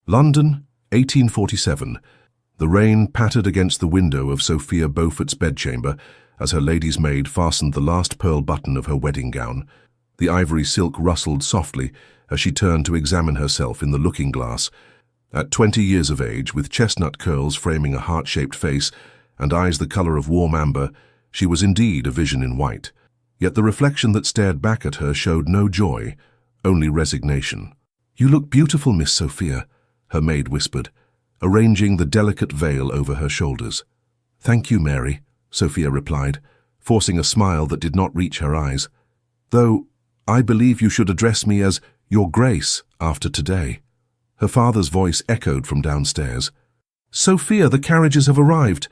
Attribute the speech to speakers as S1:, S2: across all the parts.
S1: London, 1847. The rain pattered against the window of Sophia Beaufort's bedchamber as her lady's maid fastened the last pearl button of her wedding gown. The ivory silk rustled softly as she turned to examine herself in the looking-glass. At 20 years of age, with chestnut curls framing a heart-shaped face and eyes the color of warm amber, she was indeed a vision in white. Yet the reflection that stared back at her showed no joy, only resignation. "You look beautiful, Miss Sophia," her maid whispered, arranging the delicate veil over her shoulders. "Thank you, Mary," Sophia replied, forcing a smile that did not reach her eyes. "Though I believe you should address me as Your Grace after today." Her father's voice echoed from downstairs. "Sophia, the carriages have arrived."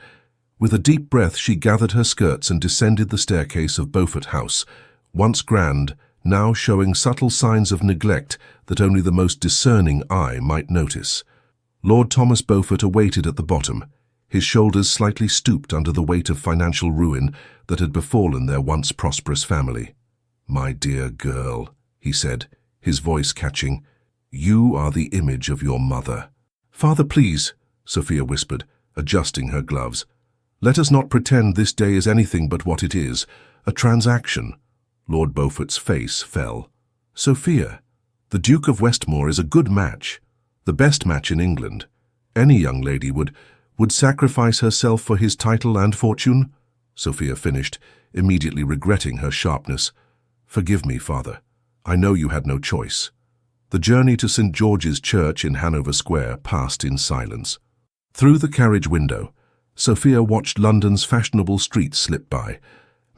S1: With a deep breath, she gathered her skirts and descended the staircase of Beaufort House, once grand, now showing subtle signs of neglect that only the most discerning eye might notice. Lord Thomas Beaufort awaited at the bottom, his shoulders slightly stooped under the weight of financial ruin that had befallen their once prosperous family. "My dear girl," he said, his voice catching, "you are the image of your mother." "Father, please," Sophia whispered, adjusting her gloves. "Let us not pretend this day is anything but what it is, a transaction." Lord Beaufort's face fell. "Sophia, the Duke of Westmoor is a good match, the best match in England. Any young lady would sacrifice herself for his title and fortune," Sophia finished, immediately regretting her sharpness. "Forgive me, Father. I know you had no choice." The journey to St. George's Church in Hanover Square passed in silence. Through the carriage window, Sophia watched London's fashionable streets slip by,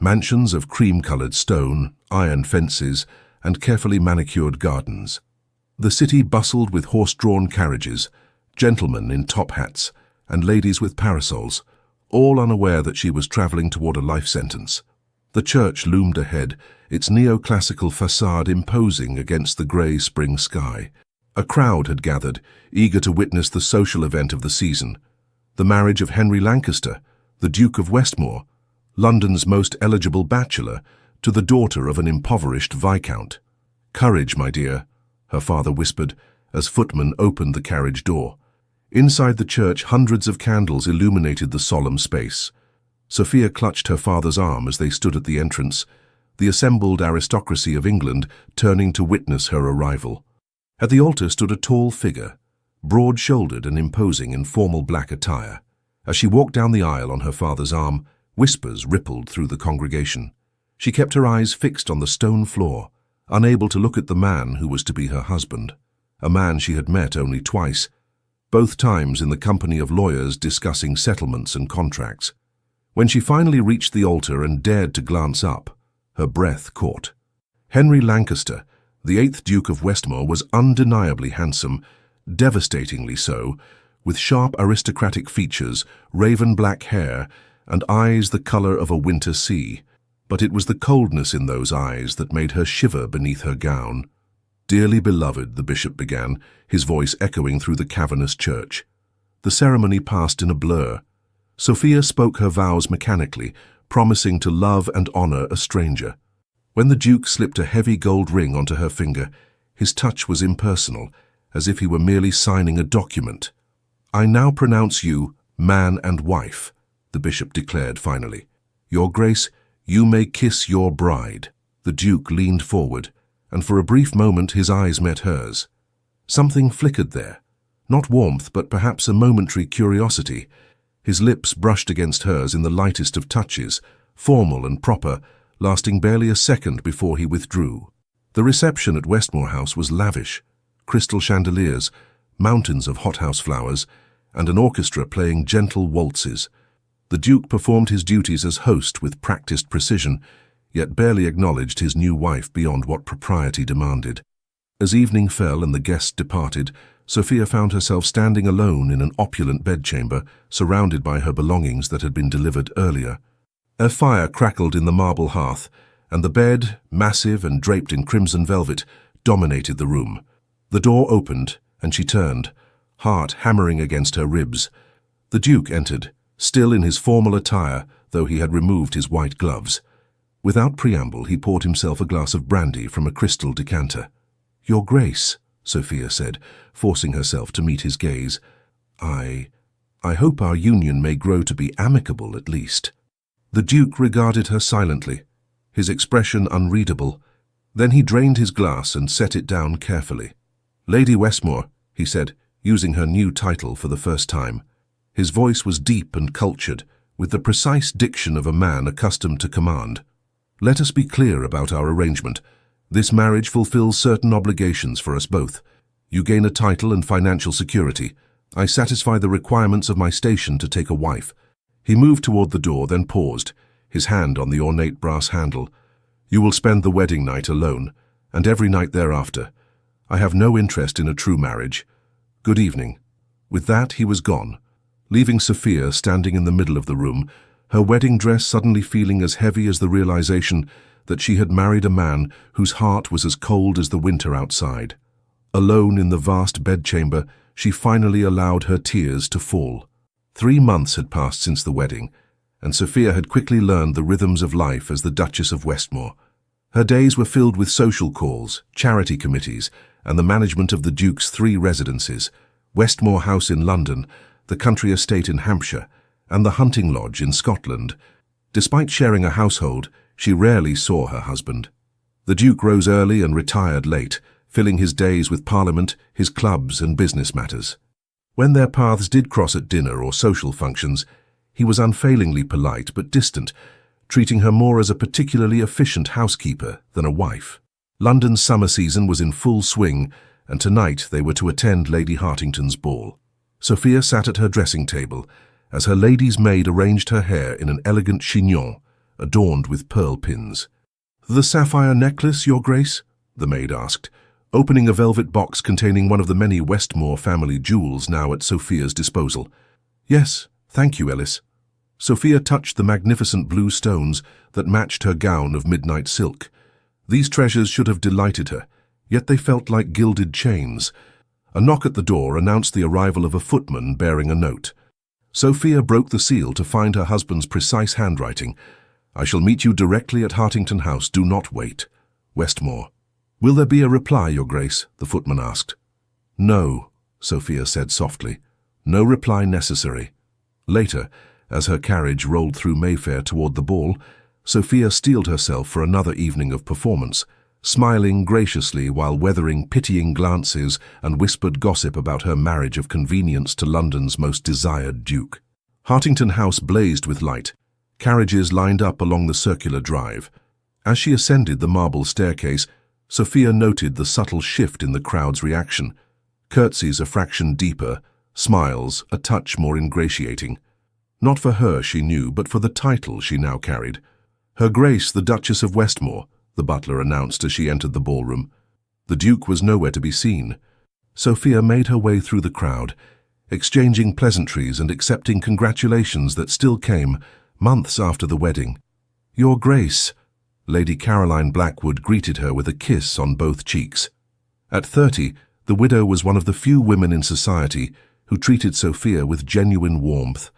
S1: mansions of cream-coloured stone, iron fences, and carefully manicured gardens. The city bustled with horse-drawn carriages, gentlemen in top hats, and ladies with parasols, all unaware that she was travelling toward a life sentence. The church loomed ahead, its neoclassical facade imposing against the grey spring sky. A crowd had gathered, eager to witness the social event of the season, the marriage of Henry Lancaster, the Duke of Westmoor, London's most eligible bachelor, to the daughter of an impoverished viscount. "Courage, my dear," her father whispered as footmen opened the carriage door. Inside the church, hundreds of candles illuminated the solemn space. Sophia clutched her father's arm as they stood at the entrance, the assembled aristocracy of England turning to witness her arrival. At the altar stood a tall figure, broad-shouldered and imposing in formal black attire. As she walked down the aisle on her father's arm, whispers rippled through the congregation. She kept her eyes fixed on the stone floor, unable to look at the man who was to be her husband, a man she had met only twice, both times in the company of lawyers discussing settlements and contracts. When she finally reached the altar and dared to glance up, her breath caught. Henry Lancaster, the 8th Duke of Westmoor, was undeniably handsome, devastatingly so, with sharp aristocratic features, raven-black hair, and eyes the color of a winter sea. But it was the coldness in those eyes that made her shiver beneath her gown. "Dearly beloved," the bishop began, his voice echoing through the cavernous church. The ceremony passed in a blur. Sophia spoke her vows mechanically, promising to love and honor a stranger. When the Duke slipped a heavy gold ring onto her finger, his touch was impersonal, as if he were merely signing a document. "I now pronounce you man and wife," the bishop declared finally. "Your Grace, you may kiss your bride." The Duke leaned forward, and for a brief moment his eyes met hers. Something flickered there, not warmth, but perhaps a momentary curiosity. His lips brushed against hers in the lightest of touches, formal and proper, lasting barely a second before he withdrew. The reception at Westmoor House was lavish, crystal chandeliers, mountains of hothouse flowers, and an orchestra playing gentle waltzes. The Duke performed his duties as host with practiced precision, yet barely acknowledged his new wife beyond what propriety demanded. As evening fell and the guests departed, Sophia found herself standing alone in an opulent bedchamber, surrounded by her belongings that had been delivered earlier. A fire crackled in the marble hearth, and the bed, massive and draped in crimson velvet, dominated the room. The door opened, and she turned, heart hammering against her ribs. The Duke entered, still in his formal attire, though he had removed his white gloves. Without preamble, he poured himself a glass of brandy from a crystal decanter. "Your Grace," Sophia said, forcing herself to meet his gaze. I hope our union may grow to be amicable at least." The Duke regarded her silently, his expression unreadable. Then he drained his glass and set it down carefully. "Lady Westmoor," he said, using her new title for the first time. His voice was deep and cultured, with the precise diction of a man accustomed to command. "Let us be clear about our arrangement. This marriage fulfills certain obligations for us both. You gain a title and financial security. I satisfy the requirements of my station to take a wife." He moved toward the door, then paused, his hand on the ornate brass handle. "You will spend the wedding night alone, and every night thereafter. I have no interest in a true marriage. Good evening." With that, he was gone, leaving Sophia standing in the middle of the room, her wedding dress suddenly feeling as heavy as the realization that she had married a man whose heart was as cold as the winter outside. Alone in the vast bedchamber, she finally allowed her tears to fall. 3 months had passed since the wedding, and Sophia had quickly learned the rhythms of life as the Duchess of Westmoor. Her days were filled with social calls, charity committees, and the management of the Duke's 3 residences: Westmoor House in London, the country estate in Hampshire, and the hunting lodge in Scotland. Despite sharing a household, she rarely saw her husband. The Duke rose early and retired late, filling his days with Parliament, his clubs, and business matters. When their paths did cross at dinner or social functions, he was unfailingly polite but distant, treating her more as a particularly efficient housekeeper than a wife. London's summer season was in full swing, and tonight they were to attend Lady Hartington's ball. Sophia sat at her dressing table as her lady's maid arranged her hair in an elegant chignon adorned with pearl pins. "The sapphire necklace, Your Grace?" the maid asked, opening a velvet box containing one of the many Westmoor family jewels now at Sophia's disposal. "Yes, thank you, Ellis." Sophia touched the magnificent blue stones that matched her gown of midnight silk. These treasures should have delighted her, yet they felt like gilded chains. A knock at the door announced the arrival of a footman bearing a note. Sophia broke the seal to find her husband's precise handwriting. "I shall meet you directly at Hartington House. Do not wait. Westmoor." "Will there be a reply, Your Grace?" the footman asked. "No," Sophia said softly. "No reply necessary." Later, as her carriage rolled through Mayfair toward the ball, Sophia steeled herself for another evening of performance, smiling graciously while weathering pitying glances and whispered gossip about her marriage of convenience to London's most desired duke. Hartington House blazed with light. Carriages lined up along the circular drive. As she ascended the marble staircase, Sophia noted the subtle shift in the crowd's reaction. Curtsies a fraction deeper, smiles a touch more ingratiating. Not for her, she knew, but for the title she now carried. "Her Grace the Duchess of Westmoor," the butler announced as she entered the ballroom. The Duke was nowhere to be seen. Sophia made her way through the crowd, exchanging pleasantries and accepting congratulations that still came months after the wedding. "Your Grace," Lady Caroline Blackwood greeted her with a kiss on both cheeks. At 30, the widow was one of the few women in society who treated Sophia with genuine warmth.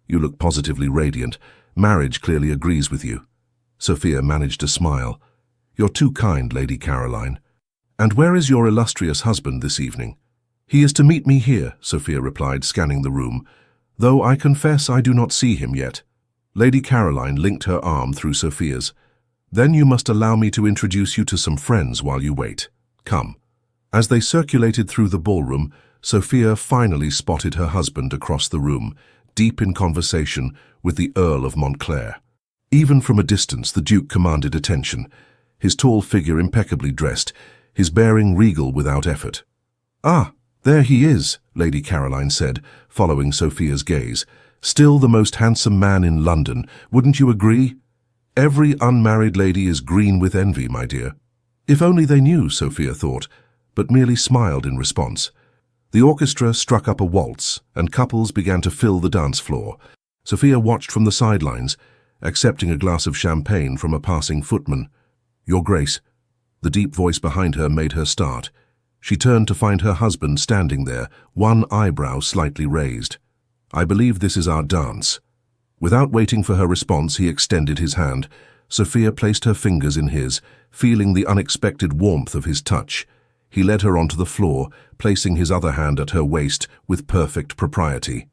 S1: "You look positively radiant. Marriage clearly agrees with you." Sophia managed a smile. "You're too kind, Lady Caroline." "And where is your illustrious husband this evening?" "He is to meet me here," Sophia replied, scanning the room, "though I confess I do not see him yet." Lady Caroline linked her arm through Sophia's. "Then you must allow me to introduce you to some friends while you wait. Come." As they circulated through the ballroom, Sophia finally spotted her husband across the room, deep in conversation with the Earl of Montclair. Even from a distance, the Duke commanded attention, his tall figure impeccably dressed, his bearing regal without effort. "Ah, there he is," Lady Caroline said, following Sophia's gaze. "Still the most handsome man in London, wouldn't you agree? Every unmarried lady is green with envy, my dear." If only they knew, Sophia thought, but merely smiled in response. The orchestra struck up a waltz, and couples began to fill the dance floor. Sophia watched from the sidelines, accepting a glass of champagne from a passing footman. "Your Grace." The deep voice behind her made her start. She turned to find her husband standing there, one eyebrow slightly raised. "I believe this is our dance." Without waiting for her response, he extended his hand. Sophia placed her fingers in his, feeling the unexpected warmth of his touch. He led her onto the floor, placing his other hand at her waist with perfect propriety.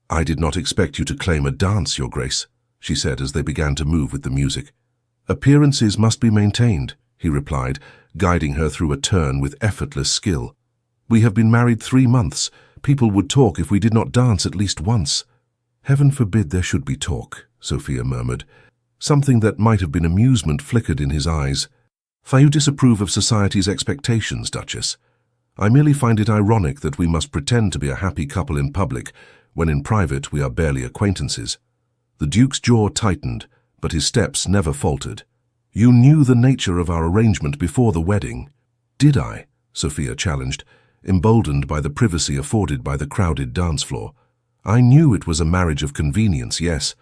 S1: "I did not expect you to claim a dance, Your Grace," she said as they began to move with the music. "Appearances must be maintained," he replied, guiding her through a turn with effortless skill. "We have been married 3 months. People would talk if we did not dance at least once." "Heaven forbid there should be talk," Sophia murmured. Something that might have been amusement flickered in his eyes. "For you disapprove of society's expectations, Duchess. I merely find it ironic that we must pretend to be a happy couple in public, when in private we are barely acquaintances." The Duke's jaw tightened, but his steps never faltered. "You knew the nature of our arrangement before the wedding." "Did I?" Sophia challenged, emboldened by the privacy afforded by the crowded dance floor. "I knew it was a marriage of convenience, yes,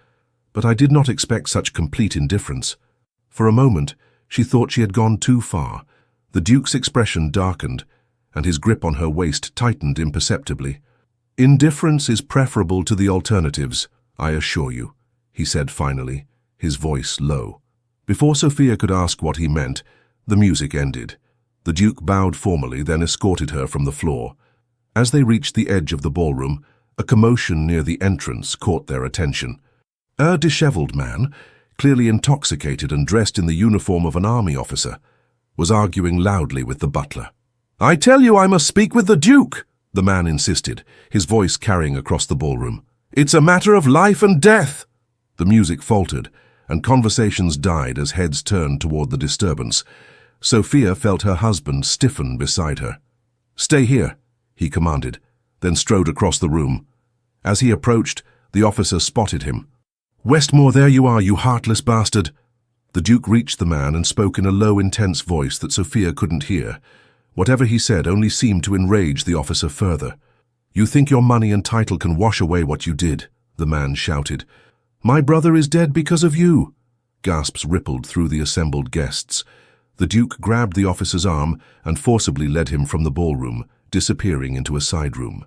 S1: but I did not expect such complete indifference." For a moment, she thought she had gone too far. The Duke's expression darkened, and his grip on her waist tightened imperceptibly. "Indifference is preferable to the alternatives, I assure you," he said finally, his voice low. Before Sophia could ask what he meant, the music ended. The Duke bowed formally, then escorted her from the floor. As they reached the edge of the ballroom, a commotion near the entrance caught their attention. A disheveled man, clearly intoxicated and dressed in the uniform of an army officer, was arguing loudly with the butler. "I tell you I must speak with the Duke," the man insisted, his voice carrying across the ballroom. "It's a matter of life and death." The music faltered, and conversations died as heads turned toward the disturbance. Sophia felt her husband stiffen beside her. "Stay here," he commanded, then strode across the room. As he approached, the officer spotted him. "Westmoor, there you are, you heartless bastard." The Duke reached the man and spoke in a low, intense voice that Sophia couldn't hear. Whatever he said only seemed to enrage the officer further. "You think your money and title can wash away what you did," the man shouted. "My brother is dead because of you." Gasps rippled through the assembled guests. The Duke grabbed the officer's arm and forcibly led him from the ballroom, disappearing into a side room.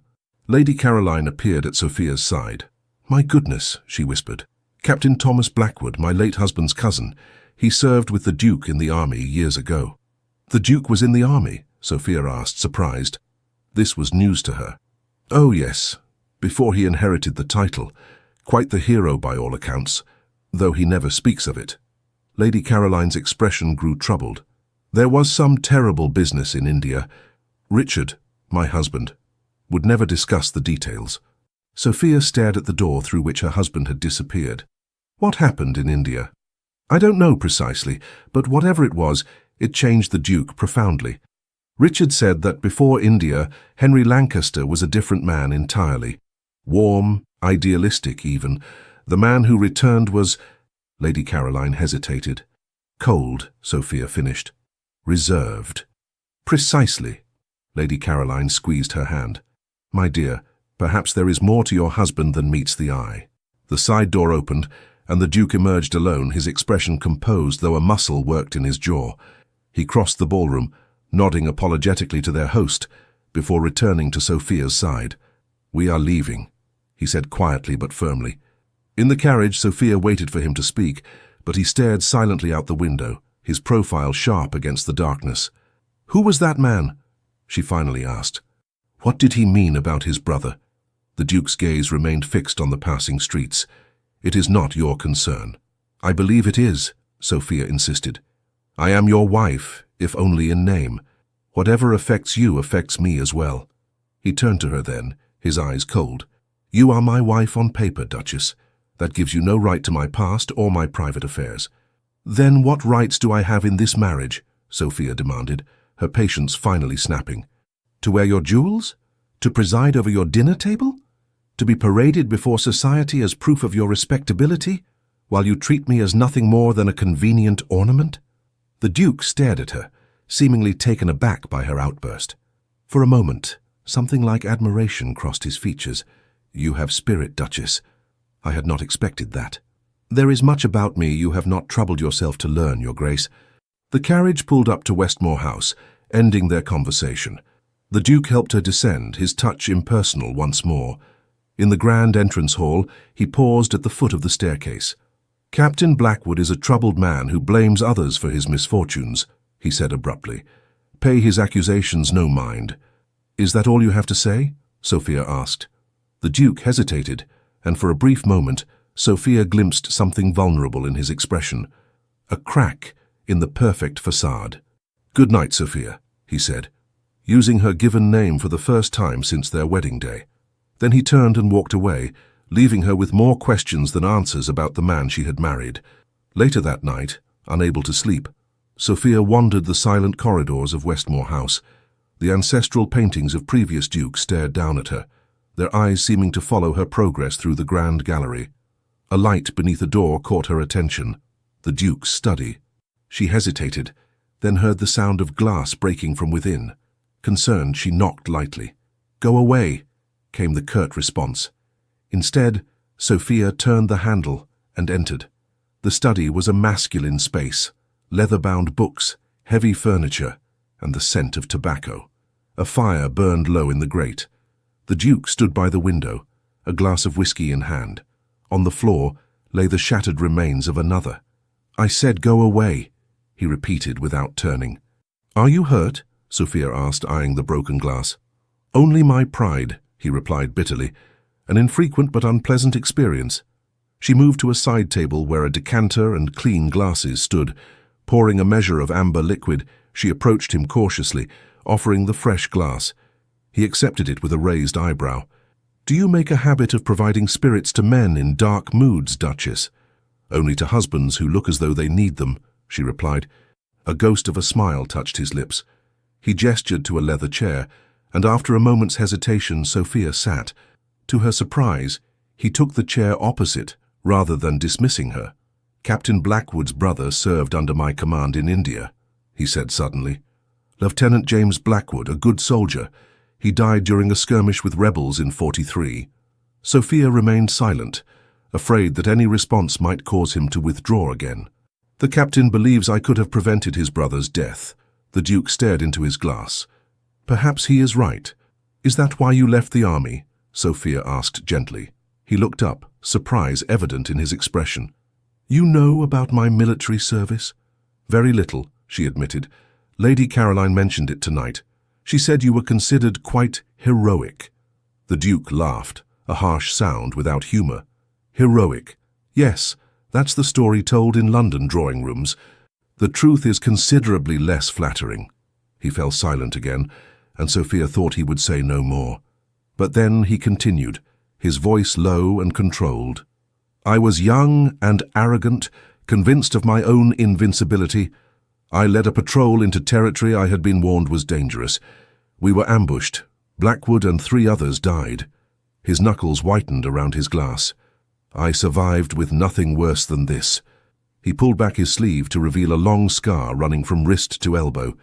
S1: Lady Caroline appeared at Sophia's side. "My goodness," she whispered. "Captain Thomas Blackwood, my late husband's cousin. He served with the Duke in the army years ago." "The Duke was in the army?" Sophia asked, surprised. This was news to her. "Oh, yes, before he inherited the title. Quite the hero by all accounts, though he never speaks of it." Lady Caroline's expression grew troubled. "There was some terrible business in India. Richard, my husband, would never discuss the details." Sophia stared at the door through which her husband had disappeared. "What happened in India?" "I don't know precisely, but whatever it was, it changed the Duke profoundly. Richard said that before India, Henry Lancaster was a different man entirely. Warm, idealistic even. The man who returned was—" Lady Caroline hesitated. "Cold," Sophia finished. "Reserved." "Precisely." Lady Caroline squeezed her hand. "My dear, perhaps there is more to your husband than meets the eye." The side door opened, and the Duke emerged alone, his expression composed though a muscle worked in his jaw. He crossed the ballroom, nodding apologetically to their host, before returning to Sophia's side. "We are leaving," he said quietly but firmly. In the carriage, Sophia waited for him to speak, but he stared silently out the window, his profile sharp against the darkness. "Who was that man?" she finally asked. "What did he mean about his brother?" The Duke's gaze remained fixed on the passing streets. "It is not your concern." "I believe it is," Sophia insisted. "I am your wife, if only in name. Whatever affects you affects me as well." He turned to her then, his eyes cold. "You are my wife on paper, Duchess. That gives you no right to my past or my private affairs." "Then what rights do I have in this marriage?" Sophia demanded, her patience finally snapping. "To wear your jewels? To preside over your dinner table? To be paraded before society as proof of your respectability, while you treat me as nothing more than a convenient ornament?" The Duke stared at her, seemingly taken aback by her outburst. For a moment, something like admiration crossed his features. "You have spirit, Duchess. I had not expected that." "There is much about me you have not troubled yourself to learn, Your Grace." The carriage pulled up to Westmoor House, ending their conversation. The Duke helped her descend, his touch impersonal once more. In the grand entrance hall, he paused at the foot of the staircase. "Captain Blackwood is a troubled man who blames others for his misfortunes," he said abruptly. Pay his accusations no mind. Is that all you have to say? Sophia asked. The Duke hesitated, and for a brief moment, Sophia glimpsed something vulnerable in his expression. A crack in the perfect facade. Good night, Sophia, he said, using her given name for the first time since their wedding day. Then he turned and walked away, leaving her with more questions than answers about the man she had married. Later that night, unable to sleep, Sophia wandered the silent corridors of Westmoor House. The ancestral paintings of previous dukes stared down at her, their eyes seeming to follow her progress through the grand gallery. A light beneath a door caught her attention. The Duke's study. She hesitated, then heard the sound of glass breaking from within. Concerned, she knocked lightly. "Go away," came the curt response. Instead, Sophia turned the handle and entered. The study was a masculine space, leather-bound books, heavy furniture, and the scent of tobacco. A fire burned low in the grate. The Duke stood by the window, a glass of whiskey in hand. On the floor lay the shattered remains of another. "I said go away," he repeated without turning. "Are you hurt?" Sophia asked, eyeing the broken glass. "Only my pride," he replied bitterly. "An infrequent but unpleasant experience." She moved to a side table where a decanter and clean glasses stood. Pouring a measure of amber liquid, she approached him cautiously, offering the fresh glass. He accepted it with a raised eyebrow. "Do you make a habit of providing spirits to men in dark moods, Duchess?" "Only to husbands who look as though they need them," she replied. A ghost of a smile touched his lips. He gestured to a leather chair, and after a moment's hesitation, Sophia sat. To her surprise, he took the chair opposite, rather than dismissing her. "Captain Blackwood's brother served under my command in India," he said suddenly. "Lieutenant James Blackwood, a good soldier. He died during a skirmish with rebels in '43. Sophia remained silent, afraid that any response might cause him to withdraw again. "The captain believes I could have prevented his brother's death." The Duke stared into his glass. "Perhaps he is right. Is that why you left the army?" Sophia asked gently. He looked up, surprise evident in his expression. "You know about my military service?" "Very little," she admitted. "Lady Caroline mentioned it tonight. She said you were considered quite heroic." The Duke laughed, a harsh sound without humor. "Heroic. Yes, that's the story told in London drawing rooms. The truth is considerably less flattering." He fell silent again, and Sophia thought he would say no more. But then he continued, his voice low and controlled. "I was young and arrogant, convinced of my own invincibility. I led a patrol into territory I had been warned was dangerous. We were ambushed. Blackwood and 3 others died." His knuckles whitened around his glass. "I survived with nothing worse than this." He pulled back his sleeve to reveal a long scar running from wrist to elbow.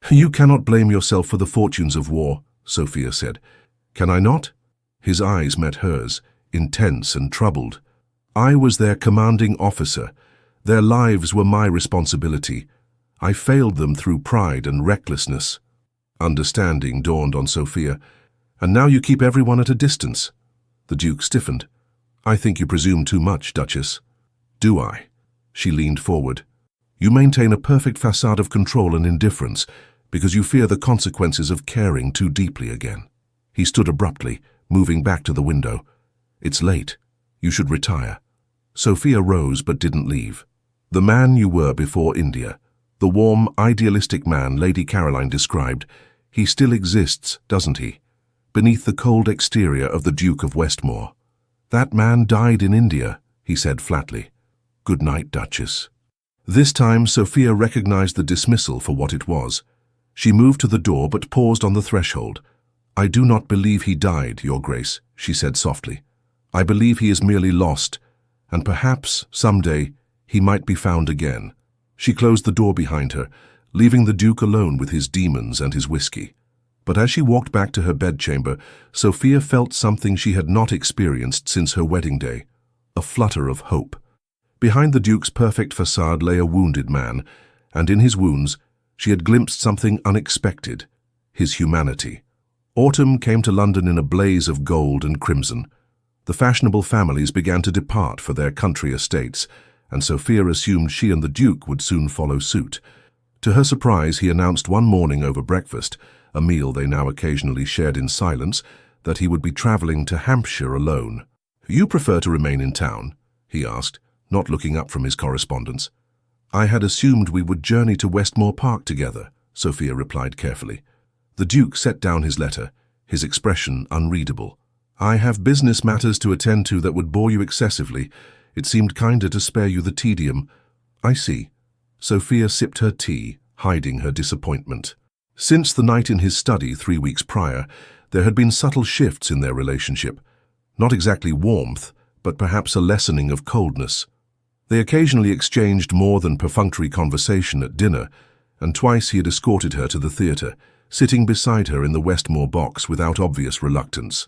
S1: "You cannot blame yourself for the fortunes of war," Sophia said. "Can I not?" His eyes met hers, intense and troubled. "I was their commanding officer. Their lives were my responsibility. I failed them through pride and recklessness." Understanding dawned on Sophia. "And now you keep everyone at a distance." The Duke stiffened. "I think you presume too much, Duchess." "Do I?" She leaned forward. "You maintain a perfect facade of control and indifference because you fear the consequences of caring too deeply again." He stood abruptly, moving back to the window. "It's late. You should retire." Sophia rose but didn't leave. "The man you were before India, the warm, idealistic man Lady Caroline described, he still exists, doesn't he? Beneath the cold exterior of the Duke of Westmoor. That man died in India," he said flatly. "Good night, Duchess." This time Sophia recognized the dismissal for what it was. She moved to the door but paused on the threshold. "I do not believe he died, Your Grace," she said softly. "I believe he is merely lost, and perhaps, someday, he might be found again." She closed the door behind her, leaving the Duke alone with his demons and his whiskey. But as she walked back to her bedchamber, Sophia felt something she had not experienced since her wedding day, a flutter of hope. Behind the Duke's perfect facade lay a wounded man, and in his wounds she had glimpsed something unexpected, his humanity. Autumn came to London in a blaze of gold and crimson. The fashionable families began to depart for their country estates, and Sophia assumed she and the Duke would soon follow suit. To her surprise, he announced one morning over breakfast, a meal they now occasionally shared in silence, that he would be travelling to Hampshire alone. "You prefer to remain in town?" he asked, not looking up from his correspondence. "I had assumed we would journey to Westmoor Park together," Sophia replied carefully. The Duke set down his letter, his expression unreadable. "I have business matters to attend to that would bore you excessively. It seemed kinder to spare you the tedium." "I see." Sophia sipped her tea, hiding her disappointment. Since the night in his study 3 weeks prior, there had been subtle shifts in their relationship. Not exactly warmth, but perhaps a lessening of coldness. They occasionally exchanged more than perfunctory conversation at dinner, and twice he had escorted her to the theatre, sitting beside her in the Westmoor box without obvious reluctance.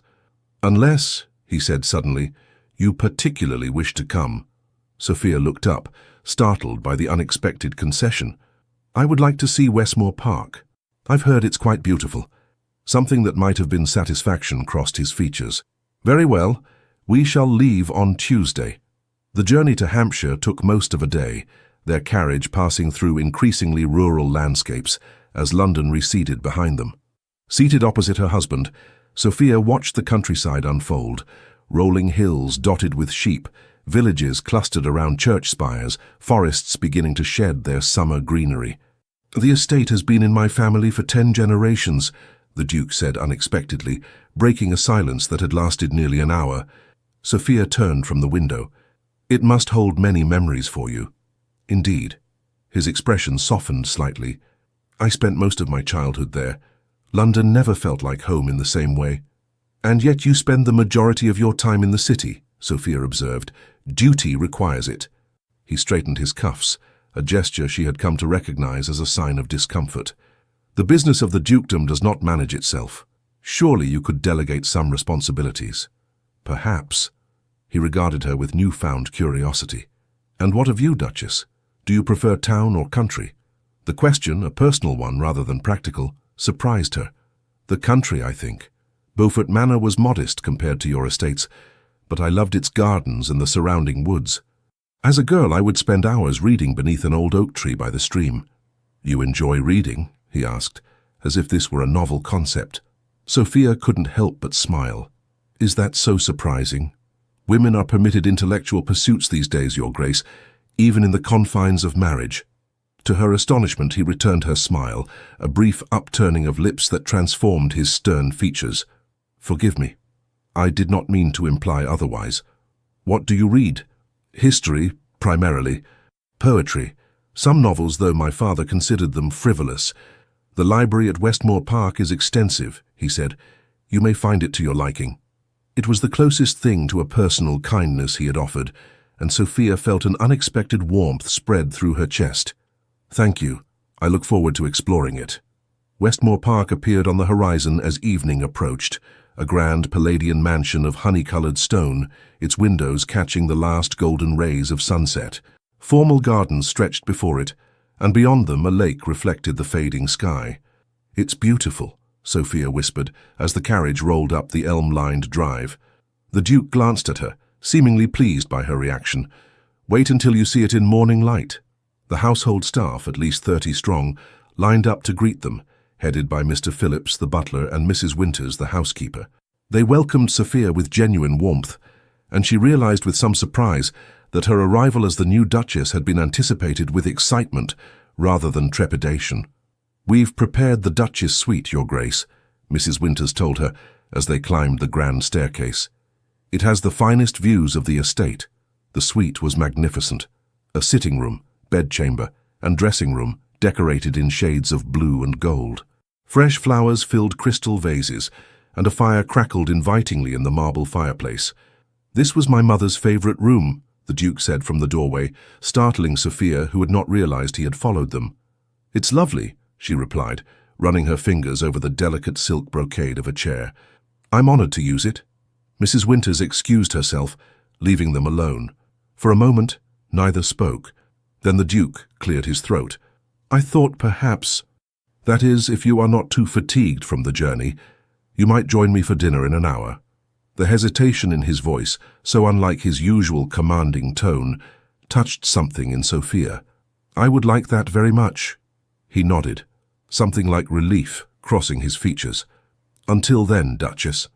S1: "Unless," he said suddenly, "you particularly wish to come." Sophia looked up, startled by the unexpected concession. "I would like to see Westmoor Park. I've heard it's quite beautiful." Something that might have been satisfaction crossed his features. "Very well. We shall leave on Tuesday." The journey to Hampshire took most of a day, their carriage passing through increasingly rural landscapes as London receded behind them. Seated opposite her husband, Sophia watched the countryside unfold, rolling hills dotted with sheep, villages clustered around church spires, forests beginning to shed their summer greenery. "The estate has been in my family for 10 generations, the Duke said unexpectedly, breaking a silence that had lasted nearly an hour. Sophia turned from the window. "It must hold many memories for you." "Indeed." His expression softened slightly. "I spent most of my childhood there. London never felt like home in the same way." "And yet you spend the majority of your time in the city," Sophia observed. "Duty requires it." He straightened his cuffs, a gesture she had come to recognize as a sign of discomfort. "The business of the dukedom does not manage itself. Surely you could delegate some responsibilities." "Perhaps." He regarded her with newfound curiosity. "And what of you, Duchess? Do you prefer town or country?" The question, a personal one rather than practical, surprised her. "The country, I think. Beaufort Manor was modest compared to your estates, but I loved its gardens and the surrounding woods. As a girl, I would spend hours reading beneath an old oak tree by the stream." "You enjoy reading?" he asked, as if this were a novel concept. Sophia couldn't help but smile. "Is that so surprising? Women are permitted intellectual pursuits these days, Your Grace, even in the confines of marriage." To her astonishment, he returned her smile, a brief upturning of lips that transformed his stern features. "Forgive me. I did not mean to imply otherwise. What do you read?" "History, primarily. Poetry. Some novels, though my father considered them frivolous. The library at Westmoor Park is extensive," he said. "You may find it to your liking." It was the closest thing to a personal kindness he had offered, and Sophia felt an unexpected warmth spread through her chest. "Thank you. I look forward to exploring it." Westmoor Park appeared on the horizon as evening approached, a grand Palladian mansion of honey-coloured stone, its windows catching the last golden rays of sunset. Formal gardens stretched before it, and beyond them a lake reflected the fading sky. "It's beautiful," Sophia whispered, as the carriage rolled up the elm-lined drive. The Duke glanced at her, seemingly pleased by her reaction. "Wait until you see it in morning light." The household staff, at least 30 strong, lined up to greet them, headed by Mr. Phillips, the butler, and Mrs. Winters, the housekeeper. They welcomed Sophia with genuine warmth, and she realized with some surprise that her arrival as the new Duchess had been anticipated with excitement rather than trepidation. "We've prepared the Duchess suite, Your Grace," Mrs. Winters told her as they climbed the grand staircase. "It has the finest views of the estate." The suite was magnificent. A sitting room, bedchamber, and dressing room decorated in shades of blue and gold. Fresh flowers filled crystal vases, and a fire crackled invitingly in the marble fireplace. "This was my mother's favorite room," the Duke said from the doorway, startling Sophia, who had not realized he had followed them. "It's lovely," she replied, running her fingers over the delicate silk brocade of a chair. "I'm honored to use it." Mrs. Winters excused herself, leaving them alone. For a moment, neither spoke. Then the Duke cleared his throat. "I thought perhaps, that is, if you are not too fatigued from the journey, you might join me for dinner in an hour." The hesitation in his voice, so unlike his usual commanding tone, touched something in Sophia. "I would like that very much." He nodded, something like relief crossing his features. "Until then, Duchess."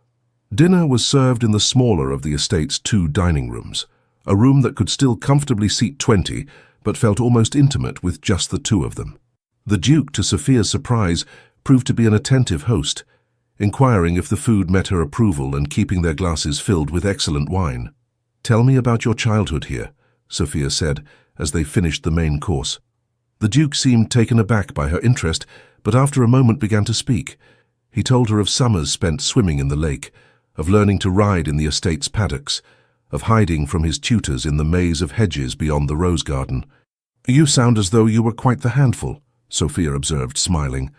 S1: Dinner was served in the smaller of the estate's 2 dining rooms, a room that could still comfortably seat 20, but felt almost intimate with just the 2 of them. The Duke, to Sophia's surprise, proved to be an attentive host, inquiring if the food met her approval and keeping their glasses filled with excellent wine. "Tell me about your childhood here," Sophia said as they finished the main course. The Duke seemed taken aback by her interest, but after a moment began to speak. He told her of summers spent swimming in the lake, of learning to ride in the estate's paddocks, of hiding from his tutors in the maze of hedges beyond the rose garden. "You sound as though you were quite the handful," Sophia observed, smiling.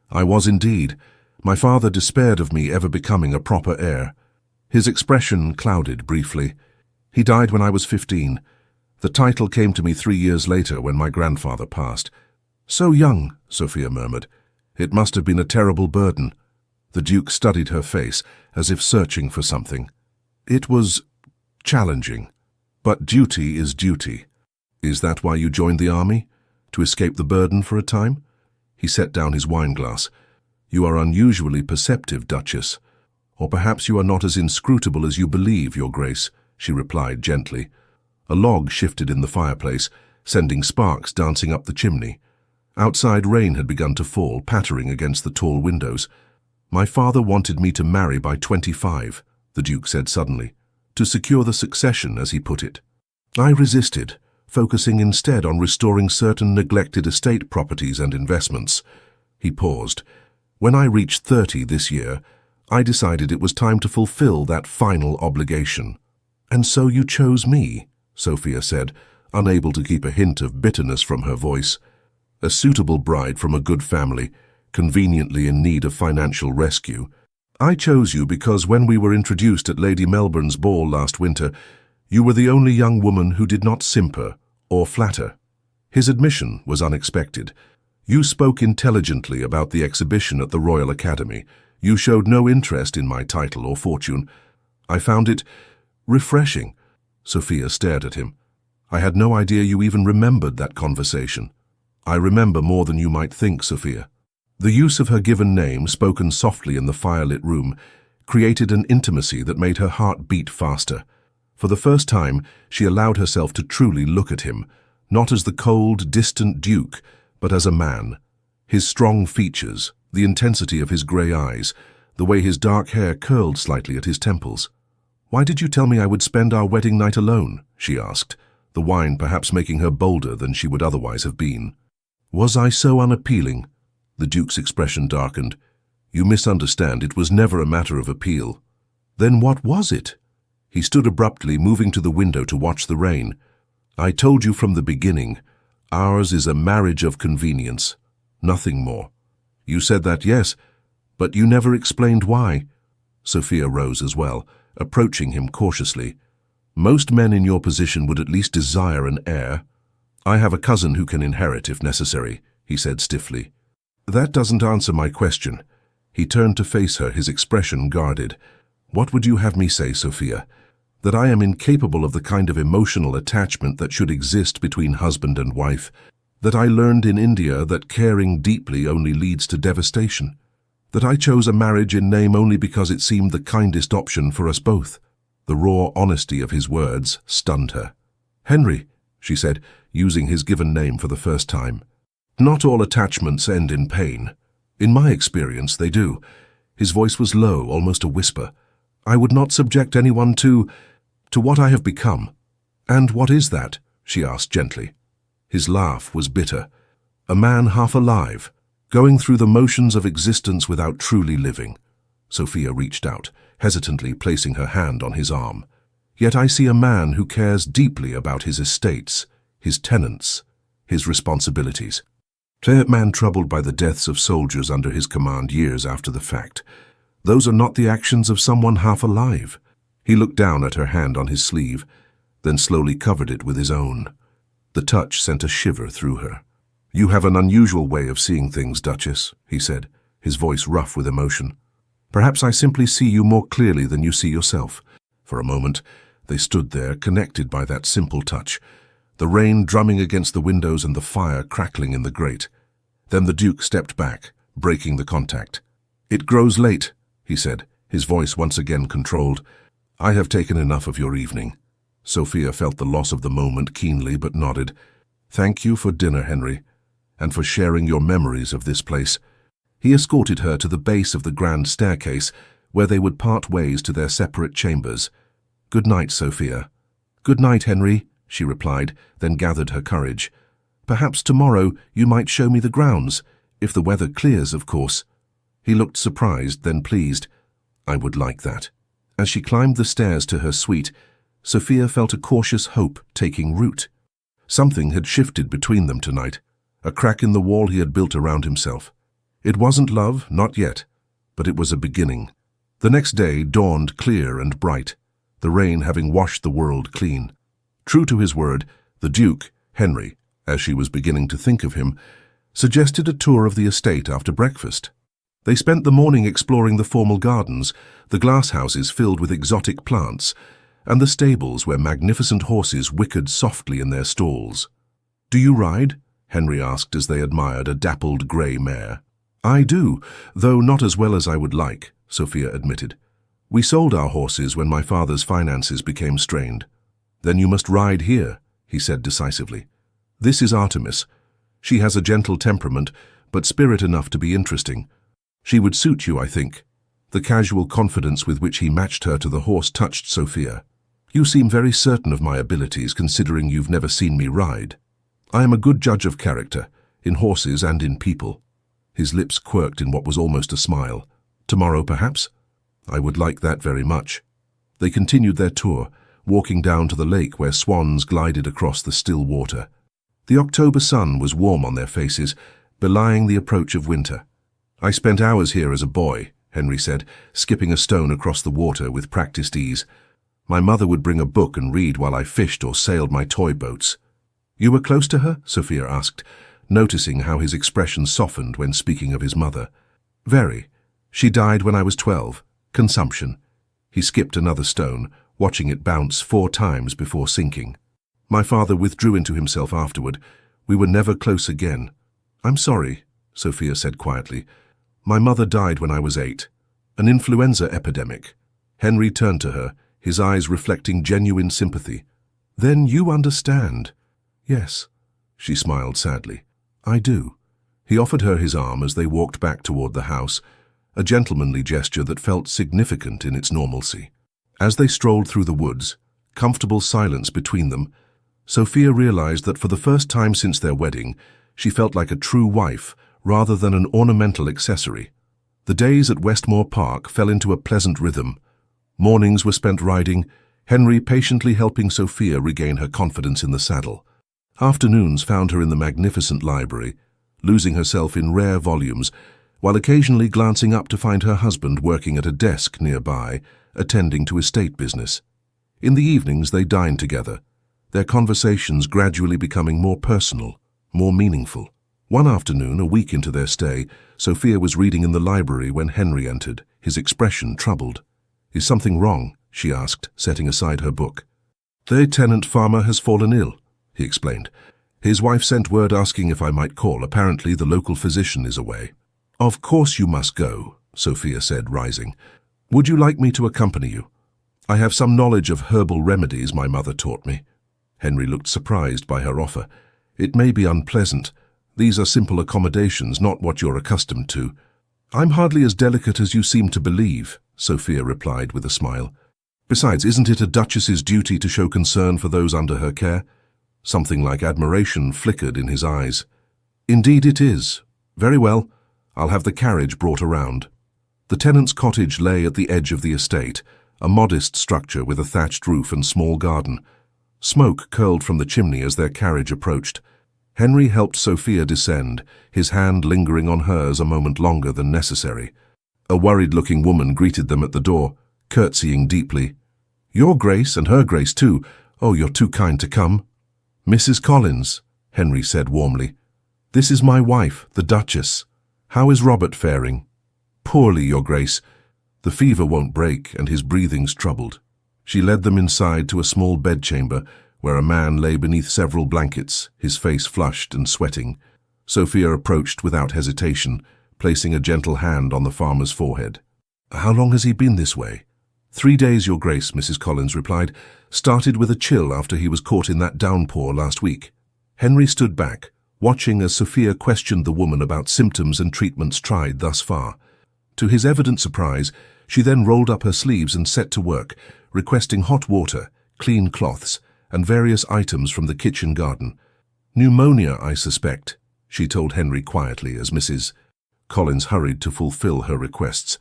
S1: "I was indeed. My father despaired of me ever becoming a proper heir." His expression clouded briefly. "He died when I was 15. The title came to me 3 years later when my grandfather passed." "So young," Sophia murmured. "It must have been a terrible burden." The Duke studied her face, as if searching for something. "It was challenging. But duty is duty." "Is that why you joined the army? To escape the burden for a time?" He set down his wineglass. "You are unusually perceptive, Duchess. Or perhaps you are not as inscrutable as you believe, Your Grace," she replied gently. A log shifted in the fireplace, sending sparks dancing up the chimney. Outside, rain had begun to fall, pattering against the tall windows. "My father wanted me to marry by 25, the Duke said suddenly, "to secure the succession, as he put it. I resisted, focusing instead on restoring certain neglected estate properties and investments." He paused. "When I reached 30 this year, I decided it was time to fulfill that final obligation." "And so you chose me," Sophia said, unable to keep a hint of bitterness from her voice. "A suitable bride from a good family, conveniently in need of financial rescue. I chose you because when we were introduced at Lady Melbourne's ball last winter, you were the only young woman who did not simper or flatter." His admission was unexpected. "You spoke intelligently about the exhibition at the Royal Academy. You showed no interest in my title or fortune. I found it refreshing." Sophia stared at him. "I had no idea you even remembered that conversation." "I remember more than you might think, Sophia." The use of her given name, spoken softly in the firelit room, created an intimacy that made her heart beat faster. For the first time, she allowed herself to truly look at him, not as the cold, distant Duke, but as a man. His strong features, the intensity of his grey eyes, the way his dark hair curled slightly at his temples. "Why did you tell me I would spend our wedding night alone?" she asked, the wine perhaps making her bolder than she would otherwise have been. "Was I so unappealing?" The Duke's expression darkened. "You misunderstand. It was never a matter of appeal." "Then what was it?" He stood abruptly, moving to the window to watch the rain. "I told you from the beginning, ours is a marriage of convenience, nothing more. You said that, yes, but you never explained why." Sophia rose as well, approaching him cautiously. "Most men in your position would at least desire an heir." "I have a cousin who can inherit if necessary," he said stiffly. "That doesn't answer my question." He turned to face her, his expression guarded. "What would you have me say, Sophia? That I am incapable of the kind of emotional attachment that should exist between husband and wife? That I learned in India that caring deeply only leads to devastation? That I chose a marriage in name only because it seemed the kindest option for us both?" The raw honesty of his words stunned her. "Henry," she said, using his given name for the first time. "Not all attachments end in pain. In my experience, they do." His voice was low, almost a whisper. "I would not subject anyone to what I have become." "And what is that?" she asked gently. His laugh was bitter. "A man half alive, going through the motions of existence without truly living." Sophia reached out, hesitantly placing her hand on his arm. "Yet I see a man who cares deeply about his estates, his tenants, his responsibilities. A man troubled by the deaths of soldiers under his command years after the fact. Those are not the actions of someone half alive." He looked down at her hand on his sleeve, then slowly covered it with his own. The touch sent a shiver through her. "You have an unusual way of seeing things, Duchess," he said, his voice rough with emotion. "Perhaps I simply see you more clearly than you see yourself." For a moment, they stood there, connected by that simple touch, the rain drumming against the windows and the fire crackling in the grate. Then the Duke stepped back, breaking the contact. "It grows late," he said, his voice once again controlled. "I have taken enough of your evening." Sophia felt the loss of the moment keenly but nodded. "Thank you for dinner, Henry, and for sharing your memories of this place." He escorted her to the base of the grand staircase, where they would part ways to their separate chambers. "Good night, Sophia." "Good night, Henry," she replied, then gathered her courage. "Perhaps tomorrow you might show me the grounds, if the weather clears, of course." He looked surprised, then pleased. "I would like that." As she climbed the stairs to her suite, Sophia felt a cautious hope taking root. Something had shifted between them tonight, a crack in the wall he had built around himself. It wasn't love, not yet, but it was a beginning. The next day dawned clear and bright, the rain having washed the world clean. True to his word, the Duke, Henry, as she was beginning to think of him, suggested a tour of the estate after breakfast. They spent the morning exploring the formal gardens, the glasshouses filled with exotic plants, and the stables where magnificent horses whickered softly in their stalls. "Do you ride?" Henry asked as they admired a dappled grey mare. "I do, though not as well as I would like," Sophia admitted. "We sold our horses when my father's finances became strained." "Then you must ride here," he said decisively. "This is Artemis. She has a gentle temperament, but spirit enough to be interesting. She would suit you, I think." The casual confidence with which he matched her to the horse touched Sophia. "You seem very certain of my abilities, considering you've never seen me ride." "I am a good judge of character, in horses and in people." His lips quirked in what was almost a smile. "Tomorrow, perhaps?" "I would like that very much." They continued their tour, walking down to the lake where swans glided across the still water. The October sun was warm on their faces, belying the approach of winter. "I spent hours here as a boy," Henry said, skipping a stone across the water with practiced ease. "My mother would bring a book and read while I fished or sailed my toy boats." "You were close to her?" Sophia asked, noticing how his expression softened when speaking of his mother. "Very. She died when I was 12. Consumption." He skipped another stone, watching it bounce 4 times before sinking. "My father withdrew into himself afterward. We were never close again." "I'm sorry," Sophia said quietly. "My mother died when I was 8. An influenza epidemic." Henry turned to her, his eyes reflecting genuine sympathy. "Then you understand." "Yes," she smiled sadly. "I do." He offered her his arm as they walked back toward the house, a gentlemanly gesture that felt significant in its normalcy. As they strolled through the woods, comfortable silence between them, Sophia realized that for the first time since their wedding, she felt like a true wife rather than an ornamental accessory. The days at Westmoor Park fell into a pleasant rhythm. Mornings were spent riding, Henry patiently helping Sophia regain her confidence in the saddle. Afternoons found her in the magnificent library, losing herself in rare volumes, while occasionally glancing up to find her husband working at a desk nearby, attending to estate business. In the evenings they dined together, their conversations gradually becoming more personal, more meaningful. One afternoon, a week into their stay, Sophia was reading in the library when Henry entered, his expression troubled. "Is something wrong?" she asked, setting aside her book. "The tenant farmer has fallen ill," he explained. "His wife sent word asking if I might call. Apparently the local physician is away." "Of course you must go," Sophia said, rising. "Would you like me to accompany you? I have some knowledge of herbal remedies my mother taught me." Henry looked surprised by her offer. "It may be unpleasant. These are simple accommodations, not what you're accustomed to." "I'm hardly as delicate as you seem to believe," Sophia replied with a smile. "Besides, isn't it a duchess's duty to show concern for those under her care?" Something like admiration flickered in his eyes. "Indeed it is. Very well. I'll have the carriage brought around." The tenant's cottage lay at the edge of the estate, a modest structure with a thatched roof and small garden. Smoke curled from the chimney as their carriage approached. Henry helped Sophia descend, his hand lingering on hers a moment longer than necessary. A worried-looking woman greeted them at the door, curtsying deeply. "Your Grace, and her Grace too. Oh, you're too kind to come." "Mrs. Collins," Henry said warmly. "This is my wife, the Duchess. How is Robert faring?" "Poorly, Your Grace. The fever won't break, and his breathing's troubled." She led them inside to a small bedchamber, where a man lay beneath several blankets, his face flushed and sweating. Sophia approached without hesitation, placing a gentle hand on the farmer's forehead. "How long has he been this way?" "3 days, Your Grace," Mrs. Collins replied. "Started with a chill after he was caught in that downpour last week." Henry stood back, watching as Sophia questioned the woman about symptoms and treatments tried thus far. To his evident surprise, she then rolled up her sleeves and set to work, requesting hot water, clean cloths, and various items from the kitchen garden. "Pneumonia, I suspect," she told Henry quietly as Mrs. Collins hurried to fulfill her requests.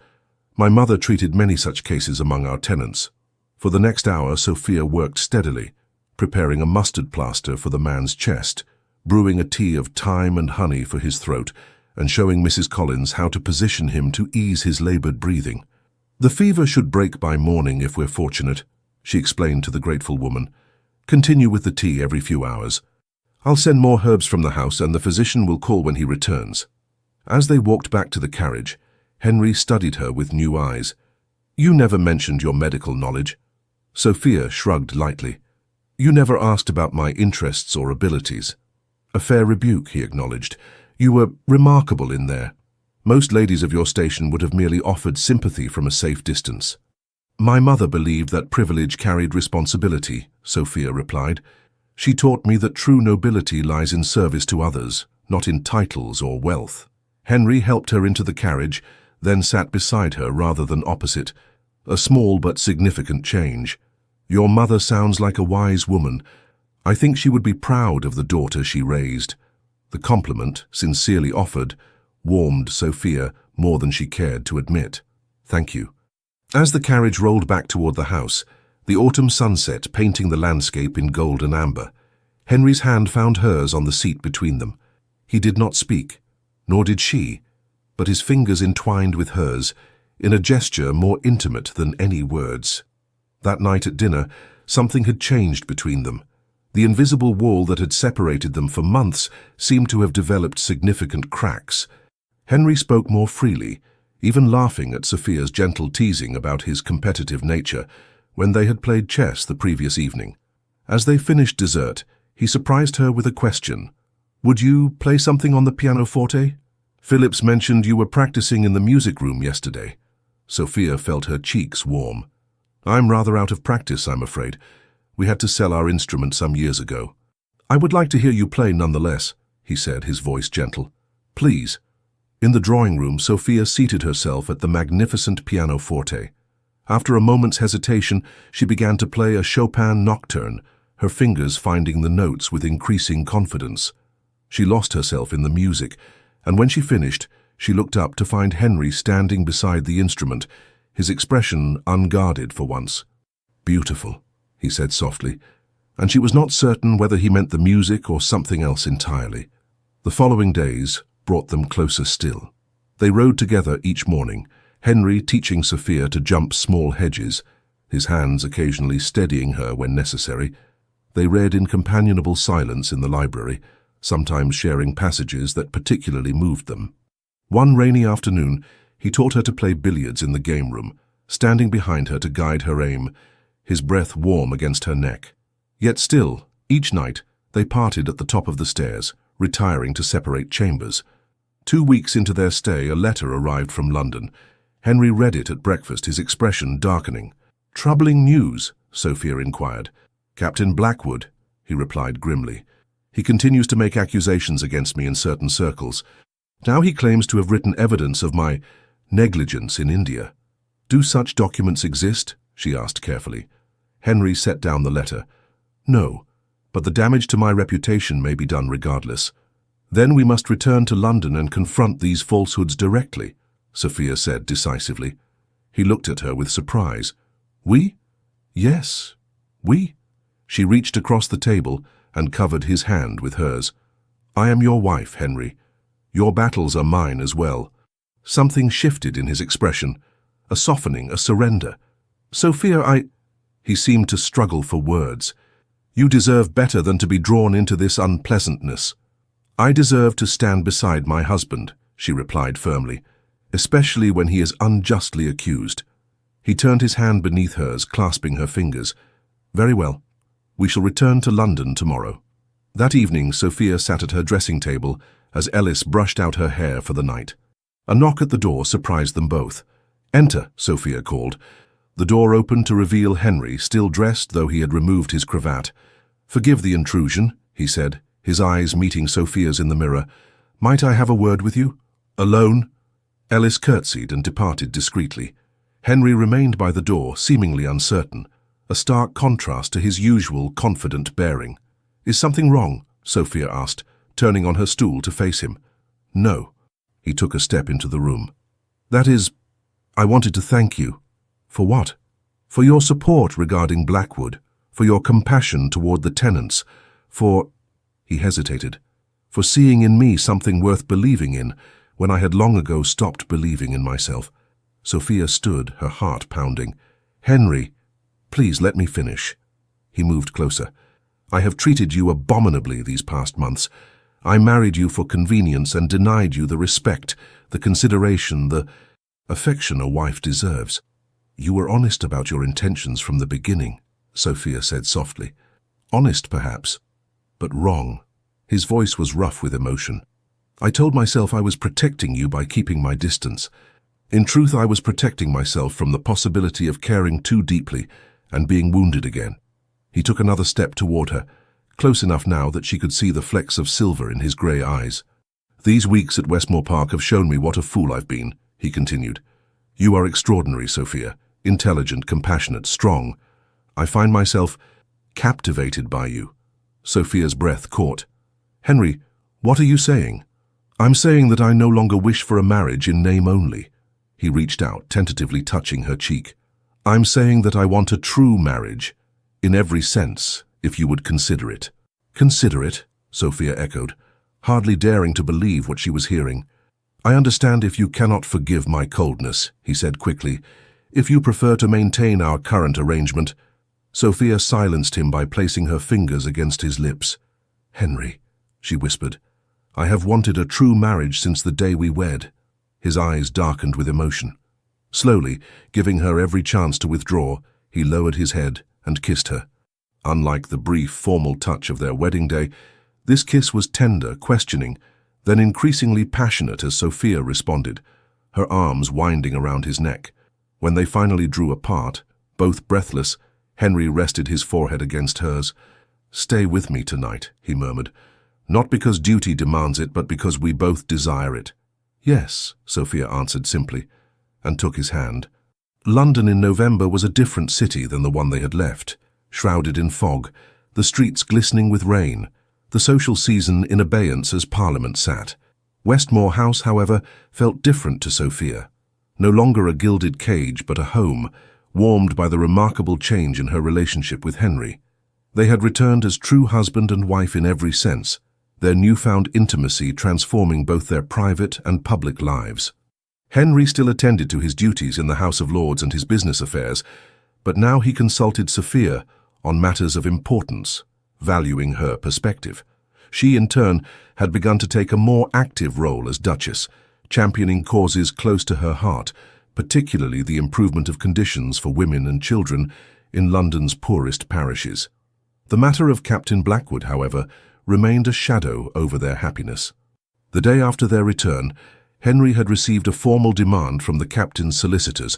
S1: "My mother treated many such cases among our tenants." For the next hour, Sophia worked steadily, preparing a mustard plaster for the man's chest, brewing a tea of thyme and honey for his throat, and showing Mrs. Collins how to position him to ease his labored breathing. "The fever should break by morning if we're fortunate," she explained to the grateful woman. "Continue with the tea every few hours. I'll send more herbs from the house and the physician will call when he returns." As they walked back to the carriage, Henry studied her with new eyes. "You never mentioned your medical knowledge." Sophia shrugged lightly. "You never asked about my interests or abilities." "A fair rebuke," he acknowledged. "You were remarkable in there. Most ladies of your station would have merely offered sympathy from a safe distance." "My mother believed that privilege carried responsibility," Sophia replied. "She taught me that true nobility lies in service to others, not in titles or wealth." Henry helped her into the carriage, then sat beside her rather than opposite. "A small but significant change. Your mother sounds like a wise woman. I think she would be proud of the daughter she raised." The compliment, sincerely offered, warmed Sophia more than she cared to admit. "Thank you." As the carriage rolled back toward the house, the autumn sunset painting the landscape in gold and amber, Henry's hand found hers on the seat between them. He did not speak, nor did she, but his fingers entwined with hers in a gesture more intimate than any words. That night at dinner, something had changed between them. The invisible wall that had separated them for months seemed to have developed significant cracks. Henry spoke more freely, even laughing at Sophia's gentle teasing about his competitive nature when they had played chess the previous evening. As they finished dessert, he surprised her with a question. "Would you play something on the pianoforte? Phillips mentioned you were practicing in the music room yesterday." Sophia felt her cheeks warm. "I'm rather out of practice, I'm afraid. We had to sell our instrument some years ago." "I would like to hear you play nonetheless," he said, his voice gentle. "Please." In the drawing room, Sophia seated herself at the magnificent pianoforte. After a moment's hesitation, she began to play a Chopin nocturne, her fingers finding the notes with increasing confidence. She lost herself in the music, and when she finished, she looked up to find Henry standing beside the instrument, his expression unguarded for once. "Beautiful," he said softly, and she was not certain whether he meant the music or something else entirely. The following days brought them closer still. They rode together each morning, Henry teaching Sophia to jump small hedges, his hands occasionally steadying her when necessary. They read in companionable silence in the library, sometimes sharing passages that particularly moved them. One rainy afternoon, he taught her to play billiards in the game room, standing behind her to guide her aim, his breath warm against her neck. Yet still, each night, they parted at the top of the stairs, retiring to separate chambers. 2 weeks into their stay, a letter arrived from London. Henry read it at breakfast, his expression darkening. "Troubling news?" Sophia inquired. "Captain Blackwood," he replied grimly. "He continues to make accusations against me in certain circles. Now he claims to have written evidence of my negligence in India." "Do such documents exist?" she asked carefully. Henry set down the letter. "No, but the damage to my reputation may be done regardless." "Then we must return to London and confront these falsehoods directly," Sophia said decisively. He looked at her with surprise. "We?" "Yes, we." She reached across the table and covered his hand with hers. "I am your wife, Henry. Your battles are mine as well." Something shifted in his expression, a softening, a surrender. "Sophia, He seemed to struggle for words. "You deserve better than to be drawn into this unpleasantness." "I deserve to stand beside my husband," she replied firmly, "especially when he is unjustly accused." He turned his hand beneath hers, clasping her fingers. "Very well. We shall return to London tomorrow." That evening, Sophia sat at her dressing table as Ellis brushed out her hair for the night. A knock at the door surprised them both. "Enter," Sophia called. The door opened to reveal Henry, still dressed though he had removed his cravat. "Forgive the intrusion," he said, his eyes meeting Sophia's in the mirror. "Might I have a word with you? Alone?" Ellis curtsied and departed discreetly. Henry remained by the door, seemingly uncertain, a stark contrast to his usual confident bearing. "Is something wrong?" Sophia asked, turning on her stool to face him. "No." He took a step into the room. "That is, I wanted to thank you." "For what?" "For your support regarding Blackwood, for your compassion toward the tenants, for—" He hesitated. "For seeing in me something worth believing in, when I had long ago stopped believing in myself." Sophia stood, her heart pounding. "Henry, please let me finish." He moved closer. "I have treated you abominably these past months. I married you for convenience and denied you the respect, the consideration, the affection a wife deserves." "You were honest about your intentions from the beginning," Sophia said softly. "Honest, perhaps, but wrong." His voice was rough with emotion. "I told myself I was protecting you by keeping my distance. In truth, I was protecting myself from the possibility of caring too deeply and being wounded again." He took another step toward her, close enough now that she could see the flecks of silver in his grey eyes. "These weeks at Westmoor Park have shown me what a fool I've been," he continued. "You are extraordinary, Sophia, intelligent, compassionate, strong. I find myself captivated by you." Sophia's breath caught. "Henry, what are you saying?" "I'm saying that I no longer wish for a marriage in name only." He reached out, tentatively touching her cheek. "I'm saying that I want a true marriage, in every sense, if you would consider it." "Consider it?" Sophia echoed, hardly daring to believe what she was hearing. "I understand if you cannot forgive my coldness," he said quickly. "If you prefer to maintain our current arrangement." Sophia silenced him by placing her fingers against his lips. "Henry," she whispered, "I have wanted a true marriage since the day we wed." His eyes darkened with emotion. Slowly, giving her every chance to withdraw, he lowered his head and kissed her. Unlike the brief, formal touch of their wedding day, this kiss was tender, questioning, then increasingly passionate as Sophia responded, her arms winding around his neck. When they finally drew apart, both breathless, Henry rested his forehead against hers. "Stay with me tonight," he murmured. "Not because duty demands it, but because we both desire it." "Yes," Sophia answered simply, and took his hand. London in November was a different city than the one they had left, shrouded in fog, the streets glistening with rain, the social season in abeyance as Parliament sat. Westmoor House, however, felt different to Sophia. No longer a gilded cage, but a home, warmed by the remarkable change in her relationship with Henry. They had returned as true husband and wife in every sense, their newfound intimacy transforming both their private and public lives. Henry still attended to his duties in the House of Lords and his business affairs, but now he consulted Sophia on matters of importance, valuing her perspective. She, in turn, had begun to take a more active role as Duchess, championing causes close to her heart, particularly the improvement of conditions for women and children in London's poorest parishes. The matter of Captain Blackwood, however, remained a shadow over their happiness. The day after their return, Henry had received a formal demand from the captain's solicitors,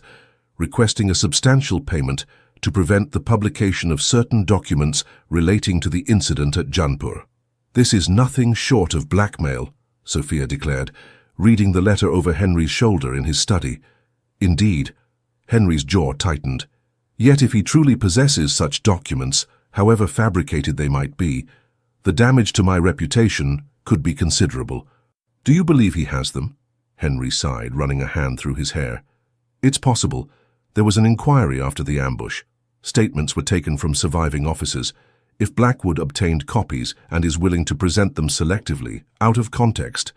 S1: requesting a substantial payment to prevent the publication of certain documents relating to the incident at Jaunpur. "This is nothing short of blackmail," Sophia declared, reading the letter over Henry's shoulder in his study. "Indeed." Henry's jaw tightened. "Yet if he truly possesses such documents, however fabricated they might be, the damage to my reputation could be considerable." "Do you believe he has them?" Henry sighed, running a hand through his hair. "It's possible. There was an inquiry after the ambush. Statements were taken from surviving officers. If Blackwood obtained copies and is willing to present them selectively, out of context,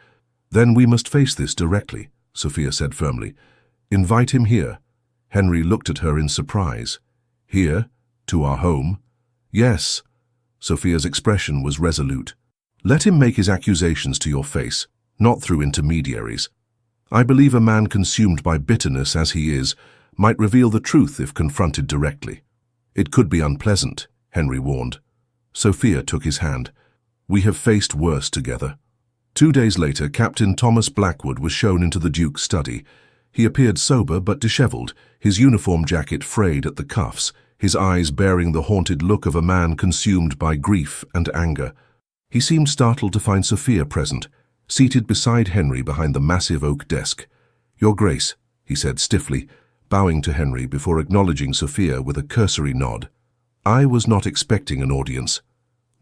S1: then we must face this directly," Sophia said firmly. "Invite him here." Henry looked at her in surprise. "Here? To our home?" "Yes." Sophia's expression was resolute. "Let him make his accusations to your face, not through intermediaries. I believe a man consumed by bitterness as he is might reveal the truth if confronted directly." "It could be unpleasant," Henry warned. Sophia took his hand. "We have faced worse together." 2 days later, Captain Thomas Blackwood was shown into the Duke's study. He appeared sober but dishevelled, his uniform jacket frayed at the cuffs, his eyes bearing the haunted look of a man consumed by grief and anger. He seemed startled to find Sophia present, seated beside Henry behind the massive oak desk. "Your Grace," he said stiffly, bowing to Henry before acknowledging Sophia with a cursory nod. "I was not expecting an audience."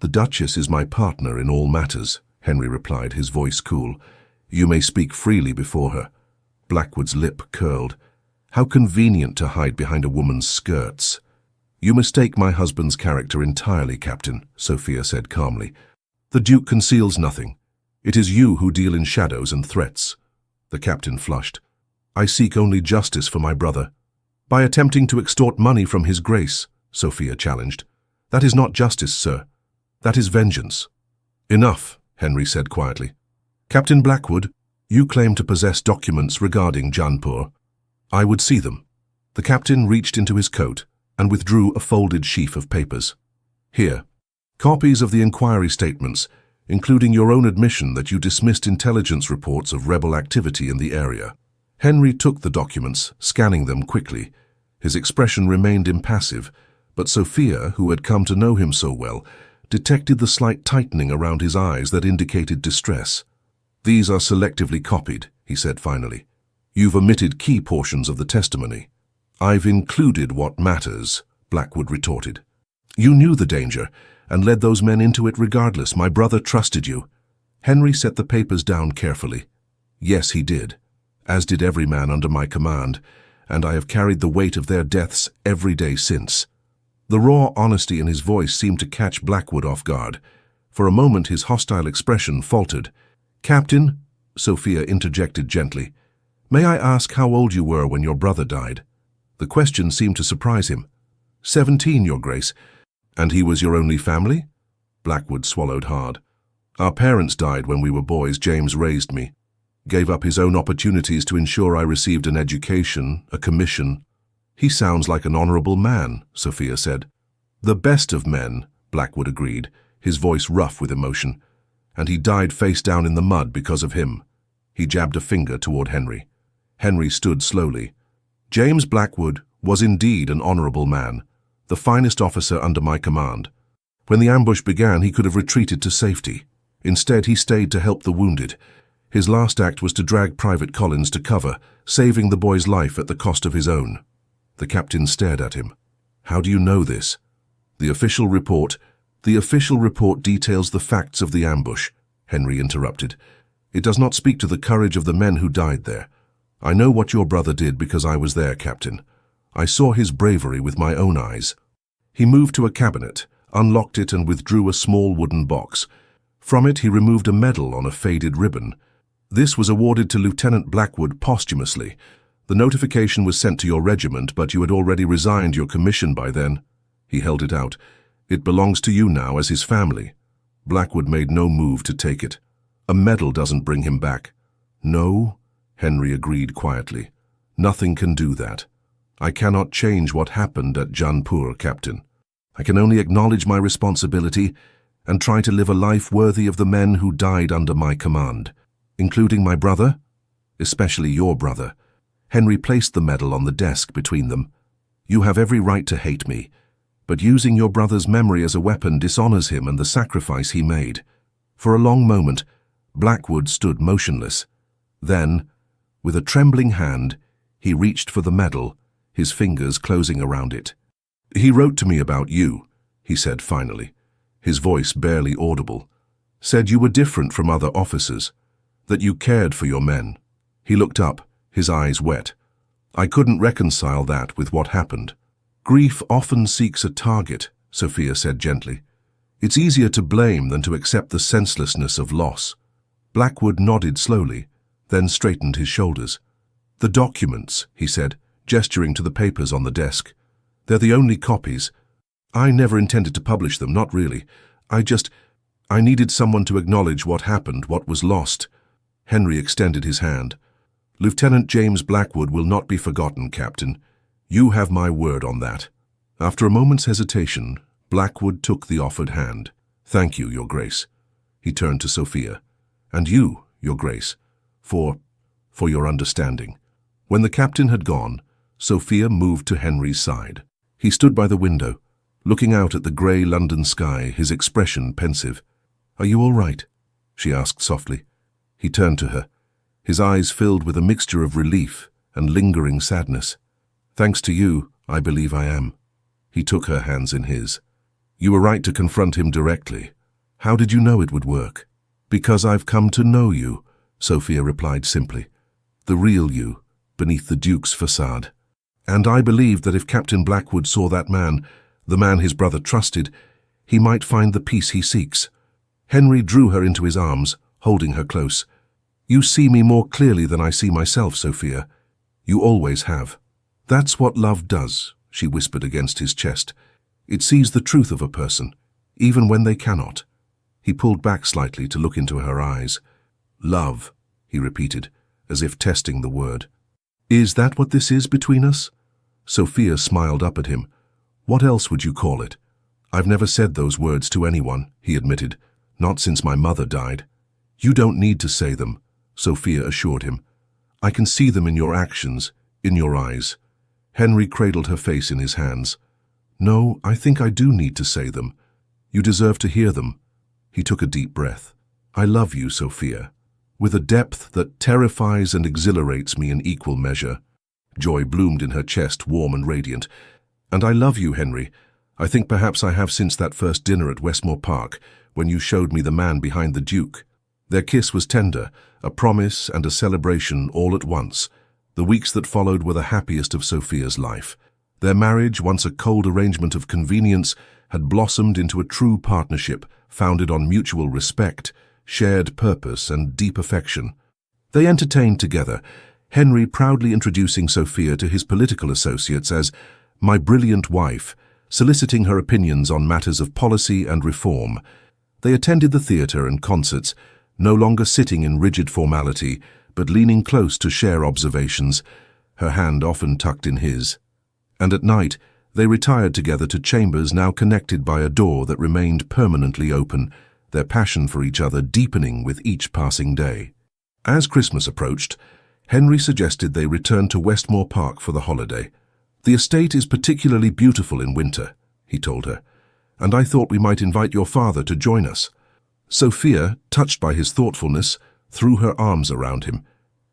S1: "The Duchess is my partner in all matters," Henry replied, his voice cool. "You may speak freely before her." Blackwood's lip curled. How convenient to hide behind a woman's skirts. "You mistake my husband's character entirely, Captain," Sophia said calmly. "The Duke conceals nothing. It is you who deal in shadows and threats." The captain flushed. "I seek only justice for my brother." "By attempting to extort money from his Grace," Sophia challenged. "That is not justice, sir. That is vengeance." "Enough," Henry said quietly. "Captain Blackwood, you claim to possess documents regarding Jaunpur. I would see them." The captain reached into his coat and withdrew a folded sheaf of papers. "Here, copies of the inquiry statements, including your own admission that you dismissed intelligence reports of rebel activity in the area." Henry took the documents, scanning them quickly. His expression remained impassive, but Sophia, who had come to know him so well, detected the slight tightening around his eyes that indicated distress. "These are selectively copied," he said finally. "You've omitted key portions of the testimony." "I've included what matters," Blackwood retorted. "You knew the danger and led those men into it regardless. My brother trusted you." Henry set the papers down carefully. "Yes, he did, as did every man under my command, and I have carried the weight of their deaths every day since." The raw honesty in his voice seemed to catch Blackwood off guard. For a moment his hostile expression faltered. "Captain," Sophia interjected gently, "may I ask how old you were when your brother died?" The question seemed to surprise him. 17, Your Grace." "And he was your only family?" Blackwood swallowed hard. "Our parents died when we were boys. James raised me, gave up his own opportunities to ensure I received an education, a commission." "He sounds like an honorable man," Sophia said. "The best of men," Blackwood agreed, his voice rough with emotion. "And he died face down in the mud because of him." He jabbed a finger toward Henry. Henry stood slowly. "James Blackwood was indeed an honorable man, the finest officer under my command. When the ambush began, he could have retreated to safety. Instead, he stayed to help the wounded. His last act was to drag Private Collins to cover, saving the boy's life at the cost of his own." The captain stared at him. "How do you know this?" The official report details the facts of the ambush," Henry interrupted. "It does not speak to the courage of the men who died there. I know what your brother did because I was there, Captain. I saw his bravery with my own eyes." He moved to a cabinet, unlocked it and withdrew a small wooden box. From it he removed a medal on a faded ribbon. "This was awarded to Lieutenant Blackwood posthumously. The notification was sent to your regiment, but you had already resigned your commission by then." He held it out. "It belongs to you now as his family." Blackwood made no move to take it. "A medal doesn't bring him back." "No," Henry agreed quietly. "Nothing can do that. I cannot change what happened at Jaunpur, Captain. I can only acknowledge my responsibility and try to live a life worthy of the men who died under my command, including my brother, especially your brother." Henry placed the medal on the desk between them. "You have every right to hate me, but using your brother's memory as a weapon dishonors him and the sacrifice he made." For a long moment, Blackwood stood motionless. Then, with a trembling hand, he reached for the medal, his fingers closing around it. "He wrote to me about you," he said finally, his voice barely audible. "Said you were different from other officers, that you cared for your men." He looked up, his eyes wet. "I couldn't reconcile that with what happened." "Grief often seeks a target," Sophia said gently. "It's easier to blame than to accept the senselessness of loss." Blackwood nodded slowly, then straightened his shoulders. "The documents," he said, gesturing to the papers on the desk. "They're the only copies. I never intended to publish them, not really. I needed someone to acknowledge what happened, what was lost." Henry extended his hand. "Lieutenant James Blackwood will not be forgotten, Captain. You have my word on that." After a moment's hesitation, Blackwood took the offered hand. "Thank you, Your Grace." He turned to Sophia. And you, your grace, for your understanding." When the captain had gone, Sophia moved to Henry's side. He stood by the window, looking out at the grey London sky, his expression pensive. "Are you all right?" she asked softly. He turned to her, his eyes filled with a mixture of relief and lingering sadness. "Thanks to you, I believe I am." He took her hands in his. "You were right to confront him directly. How did you know it would work?" "Because I've come to know you," Sophia replied simply. "The real you, beneath the Duke's facade. And I believed that if Captain Blackwood saw that man, the man his brother trusted, he might find the peace he seeks." Henry drew her into his arms, holding her close. "You see me more clearly than I see myself, Sophia. You always have." "That's what love does," she whispered against his chest. "It sees the truth of a person, even when they cannot." He pulled back slightly to look into her eyes. "Love," he repeated, as if testing the word. "Is that what this is between us?" Sophia smiled up at him. "What else would you call it?" "I've never said those words to anyone," he admitted. "Not since my mother died." "You don't need to say them," Sophia assured him. "I can see them in your actions, in your eyes." Henry cradled her face in his hands. "No, I think I do need to say them. You deserve to hear them." He took a deep breath. "I love you, Sophia, with a depth that terrifies and exhilarates me in equal measure." Joy bloomed in her chest, warm and radiant. "And I love you, Henry. I think perhaps I have since that first dinner at Westmoor Park, when you showed me the man behind the Duke." Their kiss was tender, a promise and a celebration all at once. The weeks that followed were the happiest of Sophia's life. Their marriage, once a cold arrangement of convenience, had blossomed into a true partnership, founded on mutual respect, shared purpose, and deep affection. They entertained together, Henry proudly introducing Sophia to his political associates as "my brilliant wife," soliciting her opinions on matters of policy and reform. They attended the theatre and concerts, no longer sitting in rigid formality, but leaning close to share observations, her hand often tucked in his. And at night, they retired together to chambers now connected by a door that remained permanently open, their passion for each other deepening with each passing day. As Christmas approached, Henry suggested they return to Westmoor Park for the holiday. "The estate is particularly beautiful in winter," he told her, "and I thought we might invite your father to join us." Sophia, touched by his thoughtfulness, threw her arms around him.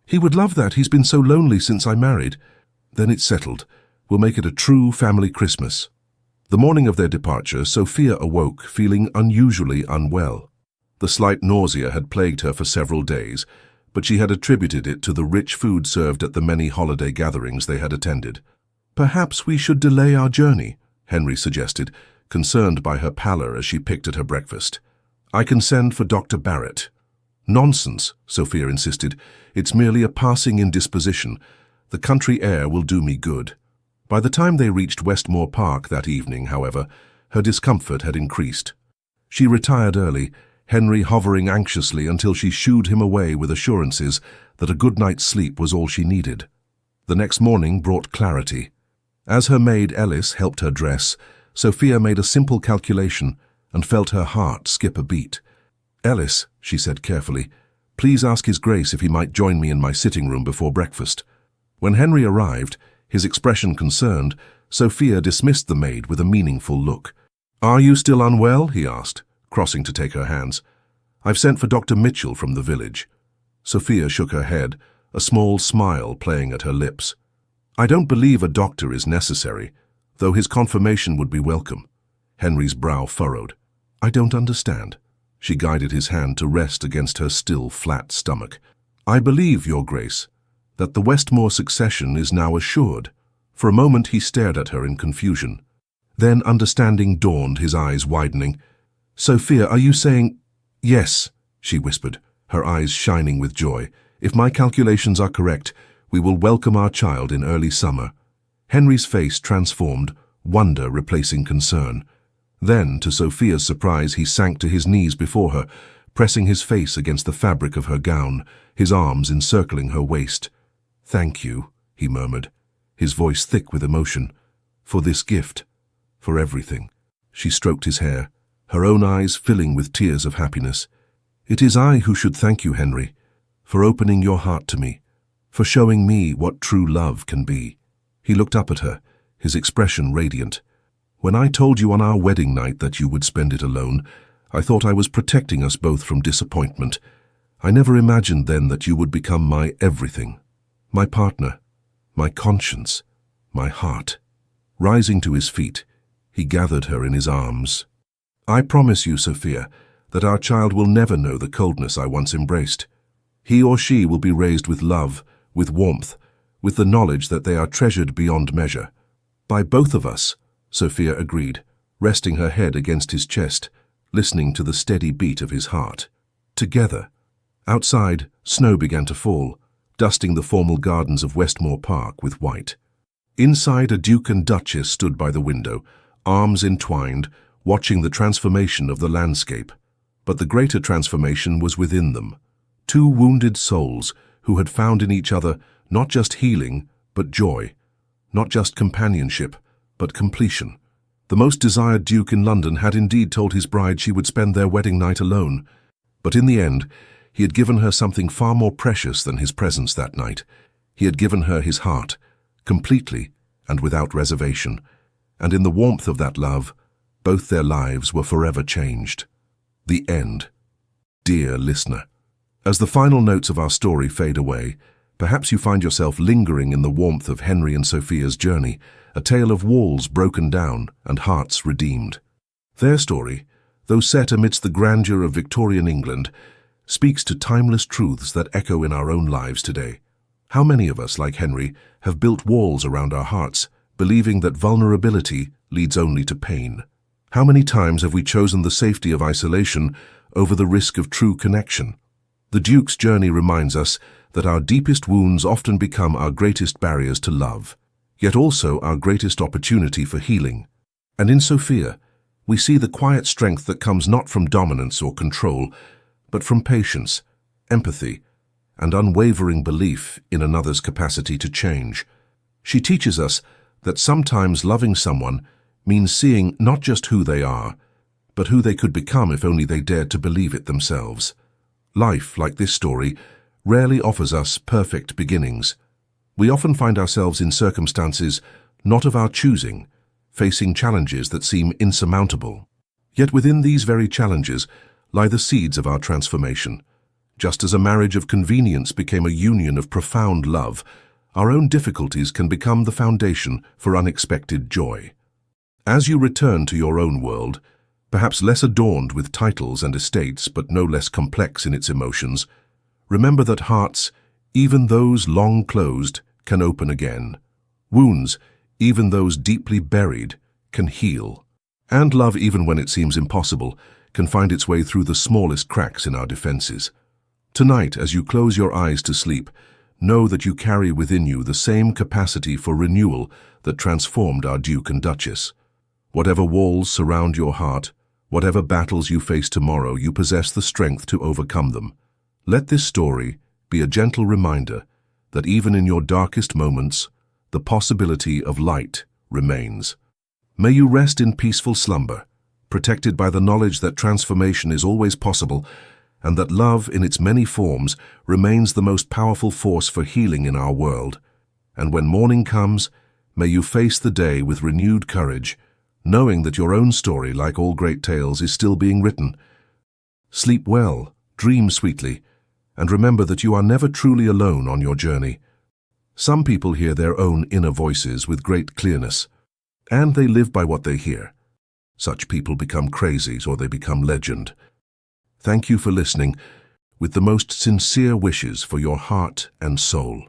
S1: "He would love that. He's been so lonely since I married." "Then it's settled. We'll make it a true family Christmas." The morning of their departure, Sophia awoke feeling unusually unwell. The slight nausea had plagued her for several days, but she had attributed it to the rich food served at the many holiday gatherings they had attended. "Perhaps we should delay our journey," Henry suggested, concerned by her pallor as she picked at her breakfast. "I can send for Dr. Barrett." "Nonsense," Sophia insisted. "It's merely a passing indisposition. The country air will do me good." By the time they reached Westmoor Park that evening, however, her discomfort had increased. She retired early, Henry hovering anxiously until she shooed him away with assurances that a good night's sleep was all she needed. The next morning brought clarity. As her maid Ellis helped her dress, Sophia made a simple calculation and felt her heart skip a beat. "Ellis," she said carefully, "please ask His Grace if he might join me in my sitting room before breakfast." When Henry arrived, his expression concerned, Sophia dismissed the maid with a meaningful look. "Are you still unwell?" he asked, crossing to take her hands. "I've sent for Dr. Mitchell from the village." Sophia shook her head, a small smile playing at her lips. "I don't believe a doctor is necessary, though his confirmation would be welcome." Henry's brow furrowed. "I don't understand." She guided his hand to rest against her still flat stomach. "I believe, Your Grace, that the Westmoor succession is now assured." For a moment he stared at her in confusion. Then understanding dawned, his eyes widening. "Sophia, are you saying—" "Yes," she whispered, her eyes shining with joy. "If my calculations are correct, we will welcome our child in early summer." Henry's face transformed, wonder replacing concern. Then, to Sophia's surprise, he sank to his knees before her, pressing his face against the fabric of her gown, his arms encircling her waist. "Thank you," he murmured, his voice thick with emotion, "for this gift, for everything." She stroked his hair, her own eyes filling with tears of happiness. "It is I who should thank you, Henry, for opening your heart to me, for showing me what true love can be." He looked up at her, his expression radiant. "When I told you on our wedding night that you would spend it alone, I thought I was protecting us both from disappointment. I never imagined then that you would become my everything, my partner, my conscience, my heart." Rising to his feet, he gathered her in his arms. "I promise you, Sophia, that our child will never know the coldness I once embraced. He or she will be raised with love, with warmth, with the knowledge that they are treasured beyond measure." "By both of us," Sophia agreed, resting her head against his chest, listening to the steady beat of his heart. "Together." Outside, snow began to fall, dusting the formal gardens of Westmoor Park with white. Inside, a duke and duchess stood by the window, arms entwined, watching the transformation of the landscape. But the greater transformation was within them. Two wounded souls who had found in each other not just healing, but joy. Not just companionship, but completion. The most desired duke in London had indeed told his bride she would spend their wedding night alone. But in the end, he had given her something far more precious than his presence that night. He had given her his heart, completely and without reservation. And in the warmth of that love, both their lives were forever changed. The end. Dear listener, as the final notes of our story fade away, perhaps you find yourself lingering in the warmth of Henry and Sophia's journey, a tale of walls broken down and hearts redeemed. Their story, though set amidst the grandeur of Victorian England, speaks to timeless truths that echo in our own lives today. How many of us, like Henry, have built walls around our hearts, believing that vulnerability leads only to pain? How many times have we chosen the safety of isolation over the risk of true connection? The Duke's journey reminds us that our deepest wounds often become our greatest barriers to love, yet also our greatest opportunity for healing. And in Sophia, we see the quiet strength that comes not from dominance or control, but from patience, empathy, and unwavering belief in another's capacity to change. She teaches us that sometimes loving someone means seeing not just who they are, but who they could become if only they dared to believe it themselves. Life, like this story, rarely offers us perfect beginnings. We often find ourselves in circumstances not of our choosing, facing challenges that seem insurmountable. Yet within these very challenges lie the seeds of our transformation. Just as a marriage of convenience became a union of profound love, our own difficulties can become the foundation for unexpected joy. As you return to your own world, perhaps less adorned with titles and estates but no less complex in its emotions, remember that hearts, even those long closed, can open again. Wounds, even those deeply buried, can heal. And love, even when it seems impossible, can find its way through the smallest cracks in our defenses. Tonight, as you close your eyes to sleep, know that you carry within you the same capacity for renewal that transformed our Duke and Duchess. Whatever walls surround your heart, whatever battles you face tomorrow, you possess the strength to overcome them. Let this story be a gentle reminder that even in your darkest moments, the possibility of light remains. May you rest in peaceful slumber, protected by the knowledge that transformation is always possible and that love in its many forms remains the most powerful force for healing in our world. And when morning comes, may you face the day with renewed courage, knowing that your own story, like all great tales, is still being written. Sleep well, dream sweetly, and remember that you are never truly alone on your journey. Some people hear their own inner voices with great clearness, and they live by what they hear. Such people become crazies or they become legend. Thank you for listening, with the most sincere wishes for your heart and soul.